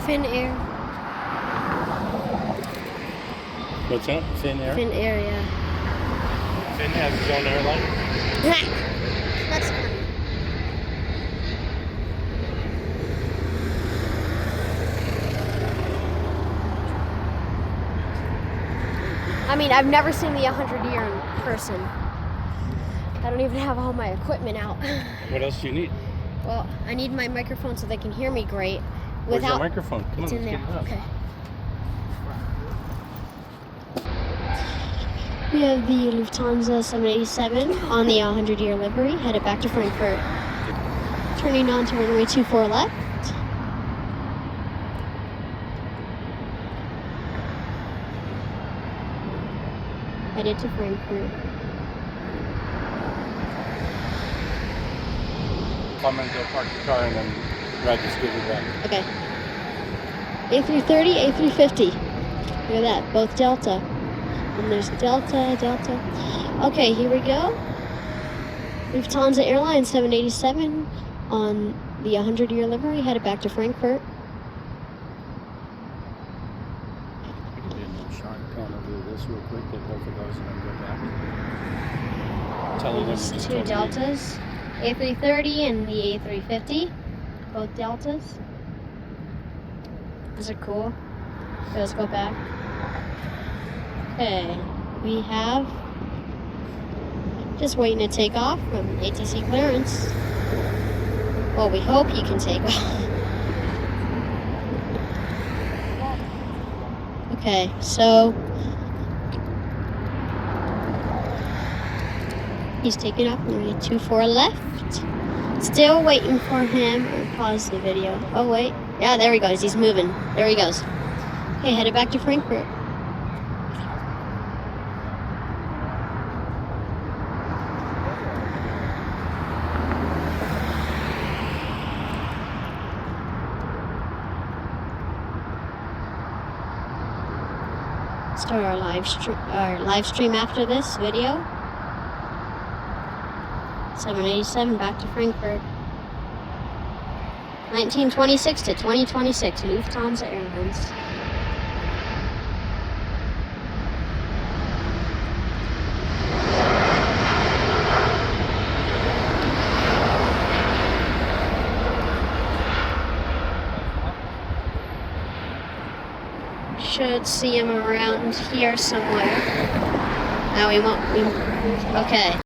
Fin Air. What's that? Fin Air? Fin Air, yeah. Fin has his own airline? That's funny. I mean, I've never seen the 100-year in person. I don't even have all my equipment out. What else do you need? Well, I need my microphone so they can hear me great. Where's your microphone? Come It's on, in let's there. get it up. Okay. We have the Lufthansa 787 on the 100-year livery, headed back to Frankfurt. Turning on to runway 24 left. Headed to Frankfurt. I'm gonna go park the car and then ride the scooter back. Okay. A330, A350. Look at that, both Delta. And there's Delta, Delta. Okay, here we go. Lufthansa Airlines 787 on the 100-year livery, headed back to Frankfurt. We can do a no shot panel, do this real quick, get both of those and then go back. Telling them There's you just two told me. Deltas, A330 and the A350, both Deltas. Those are cool. Okay, let's go back. Okay, we have just waiting to take off from ATC clearance. Well, we hope he can take off. Okay, so he's taking off runway 24 left. Still waiting for him. I'll pause the video. Oh wait, yeah, there he goes. He's moving. There he goes. Okay, headed back to Frankfurt. Start our live stream after this video. 787 back to Frankfurt. 1926 to 2026, Lufthansa Airlines. Should see him around here somewhere. No, we won't. Okay.